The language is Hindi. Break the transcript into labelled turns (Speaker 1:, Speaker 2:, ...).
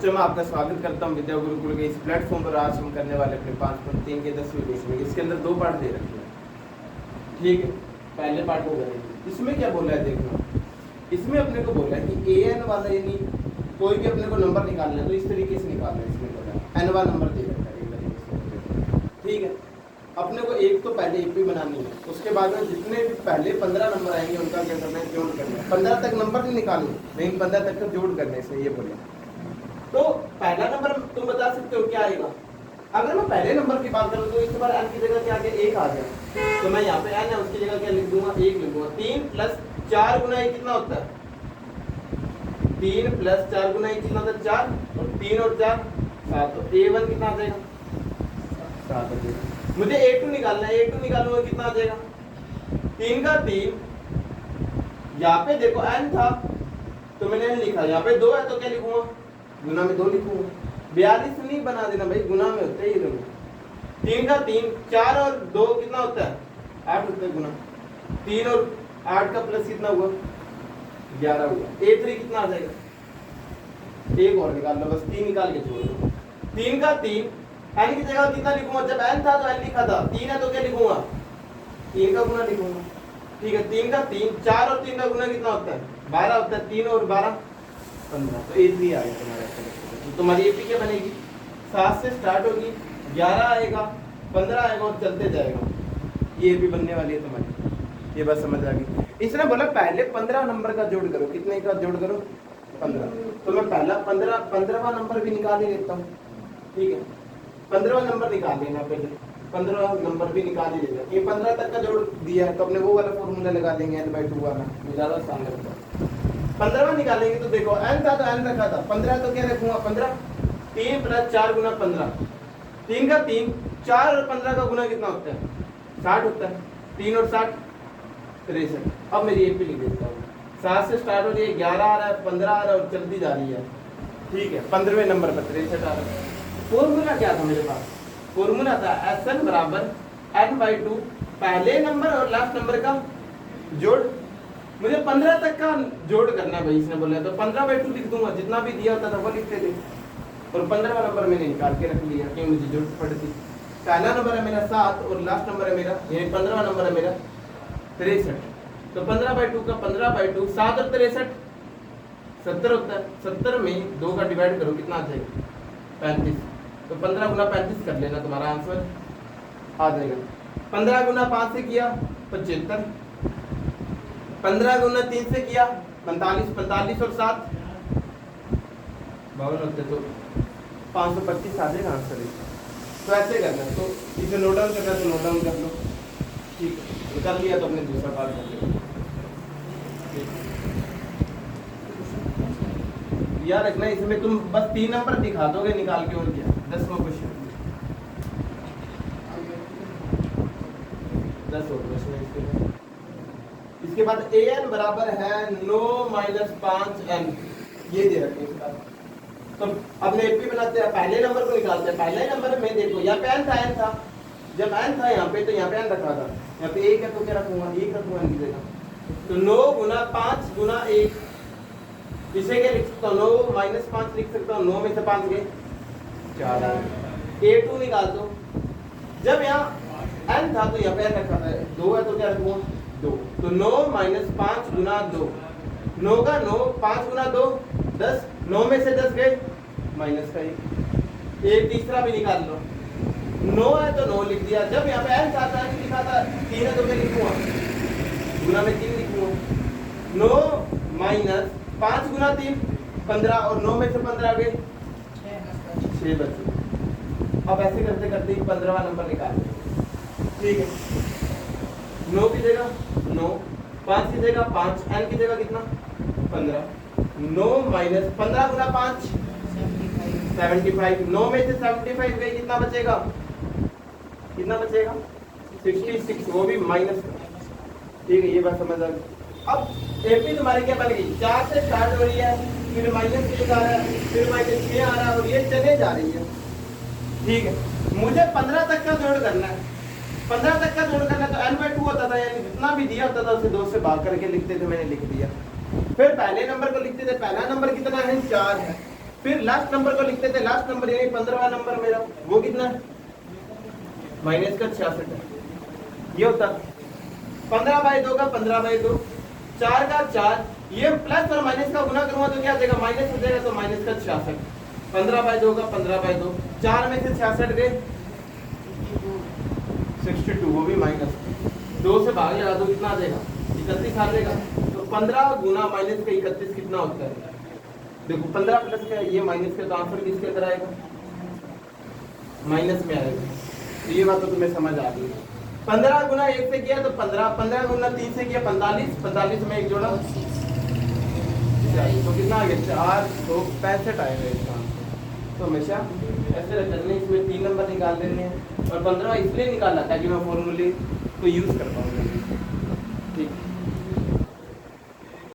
Speaker 1: बच्चों में आपका स्वागत करता हूँ विद्या गुरुकुल के इस प्लेटफॉर्म पर। आज हम करने वाले अपने 5.3 के 10वीं क्वेश्चन में। इसके अंदर 2 पार्ट दे रखे हैं, ठीक है। पहले पार्ट को करेंगे। इसमें क्या बोला है देखो, इसमें अपने को बोला है कि एन वाला यानी कोई भी अपने को नंबर निकालना है तो इस तरीके से निकालना है। इसमें बोला है एन वाला नंबर दे रखा है, ठीक है। अपने को एक तो पहले एपी बनानी है, उसके बाद में जितने भी पहले 15 नंबर आएंगे उनका क्या करना है, जोड़ करना है। 15 तक नंबर नहीं निकालना, लेकिन 15 तक का जोड़ करने से ये बोला। तो पहला नंबर तुम बता सकते हो क्या आएगा। अगर मैं पहले नंबर की बात करूं तो इस बार n की जगह क्या आ गया, 1 आ गया। तो मैं यहाँ पे n है उसकी जगह क्या लिख दूंगा, 1 लिख दूंगा। 3 + 4 गुना 1 कितना होता है, 3 + 4 गुना 1 कितना होता है, 4। और 3 और 4 7। तो a1 कितना आ जाएगा, 7 आ जाएगा। मुझे a2 निकालना है, a2 निकालूंगा कितना आ जाएगा, 3 का 3। यहाँ पे देखो n था तो मैंने n लिखा, यहाँ पे 2 है तो क्या लिखूंगा, गुना में 2 लिखूंगा। 42 नहीं बना देना भाई, गुना में होते ही दोनों। 3 का 3, 4 और 2 कितना होता है, 8 होता है गुना। 3 और 8 का प्लस कितना हुआ, 11 हुआ। a3 कितना आ जाएगा, एक और निकाल लो, बस 3 निकाल के छोड़ दो। 3 का 3, n की जगह कितना लिखूंगा, जब n था तो n लिखा था, 3 है तो क्या लिखूंगा, 3 का गुना लिखूंगा, ठीक है। 3 का 3, 4 और 3 का गुना कितना होता है, 12 होता है। 3 और 12 15। तो a3 आ गया तुम्हारा। तो तुम्हारी एपी क्या बनेगी, 7 से स्टार्ट होगी, 11 आएगा, 15 आएगा और चलते जाएगा। ये एपी बनने वाली है तुम्हारी, ये बात समझ आ गई। इसने बोला पहले 15 नंबर का जोड़ करो, कितने का जोड़ करो, 15। तो मैं पहला 15वां नंबर भी निकाल ही लेता हूँ, ठीक है। 15वां नंबर निकाल लेना पहले, 15वां नंबर भी निकाल ही लेना। ये 15 तक का जोड़ दिया है तो अपने वो वाला फॉर्मूला लगा देंगे, n/2 वाला, ज़्यादा आसान लगता है। 15वां निकालेंगे तो देखो n था तो n रखा था, 15 तो क्या रखूंगा, 15। 3 + 4 गुना 15। 3 का 3, 4 और 15 का गुना कितना होता है, 60 होता है। 3 और 60 63। अब मेरी एपी लिख देता हूँ। 7 से स्टार्ट हो रही है, 11 आ रहा है, 15 आ रहा है और चलती जा रही है, ठीक है। 15वें नंबर पर 63 आ रहा है। फॉर्मूला क्या था मेरे पास, फॉर्मूला था Sn = n/2, पहले नंबर और लास्ट नंबर का जोड़। मुझे 15 तक का जोड़ करना है भाई, इसने बोला तो 15/2 लिख दूंगा, जितना भी दिया होता था वो लिखते थे। और 15वां नंबर मैंने निकाल के रख लिया क्योंकि मुझे जरूरत पड़ती। पहला नंबर है मेरा 7 और लास्ट नंबर है मेरा, यानी 15वां नंबर है मेरा 63। तो 15/2 का 15/2, 7 और 63 70 होता है। 70 में 2 का डिवाइड करो, कितना आ जाएगा, 35। तो 15 गुना 35 कर लेना, तुम्हारा आंसर आ जाएगा। 15 गुना 5 से किया 75, 15 गुना 3 से किया 45, 45 और 7 52 होते, तो 525 आ जाएगा आंसर इसका। तो ऐसे करना है, तो इसे नोट डाउन करना है तो नोट डाउन कर लो, ठीक है। कर लिया तो अपने दूसरा पार्ट कर लो। याद रखना इसमें तुम बस 3 नंबर दिखा दोगे निकाल के, और क्या 10वां क्वेश्चन 10 और क्वेश्चन। इसके बाद an बराबर है 9 - 5n, ये दे रखे इसका। तो अपने एपी बनाते हैं, पहले नंबर को निकालते हैं। पहले नंबर में देखो यहाँ पे n था, जब n था यहाँ पे तो यहाँ पे n रखा था, यहाँ पे 1 है तो क्या रखूंगा, 1 रखूंगा n की जगह। तो 9 गुना 5 गुना 1, इसे क्या लिख सकता हूँ, 9 - 5 लिख सकता हूँ। 9 में से 5 गए 4। a2 निकाल दो, जब यहाँ n था तो यहाँ पे n रखा था, 2 है तो क्या रखूंगा, 2। तो 9 - 5 गुना 2, 9 का 9, 5 गुना 2 10, 9 में से 10 गए माइनस का 1। एक तीसरा भी निकाल लो, 9 है तो 9 लिख दिया, जब यहाँ पे n था तो n लिखा था, 3 है तो क्या लिखूंगा, गुना में 3 लिखूंगा। 9 - 5 गुना 3 15, और 9 में से 15 गए 6 बचे। अब ऐसे करते करते 15वां नंबर निकाल, ठीक है। 9 की जगह 9, 5 की जगह 5, n की जगह कितना 15। 9 - 15 गुना 5 75। 9 में से 75 गए, कितना बचेगा, कितना बचेगा 66, वो भी माइनस, ठीक है। ये बात समझ आ गई। अब एपी तुम्हारी क्या बन गई, 4 से स्टार्ट हो रही है, फिर -6 आ रहा है, फिर -6 आ रहा है और ये चले जा रही है, ठीक है। मुझे 15 तक का जोड़ करना है, 15 तक का जोड़ करना है तो n/2 होता था, यानी जितना भी दिया होता था उसे 2 से भाग करके लिखते थे, मैंने लिख दिया। फिर पहले नंबर को लिखते थे, पहला नंबर कितना है 4 है, फिर लास्ट नंबर को लिखते थे, लास्ट नंबर यानी 15वां नंबर मेरा, वो कितना है माइनस का 66 है। ये होता 15/2 का 15/2, 4 का 4, ये प्लस और माइनस का गुना करूंगा तो क्या देगा, माइनस हो जाएगा, तो माइनस का 66। 15/2 का 15/2, 4 में से 66 गए 62, वो भी माइनस 2 से भाग लगा दो, कितना आ जाएगा 31 आ जाएगा। तो 15 गुना माइनस का 31 कितना होता है, देखो 15 प्लस का ये माइनस का, तो आंसर किसके अंदर आएगा, माइनस में आएगा। तो ये बात तो तुम्हें समझ आ गई। 15 गुना 1 से किया तो 15, 15 गुना 3 से किया 45, 45 में 1 जोड़ा तो कितना आ गया 4 2 65 आएगा इसका। तो हमेशा ऐसे करने, इसमें 3 नंबर निकाल देने हैं, और 15 इसलिए निकाला ताकि मैं फॉर्मूले को यूज कर पाऊंगा। ठीक।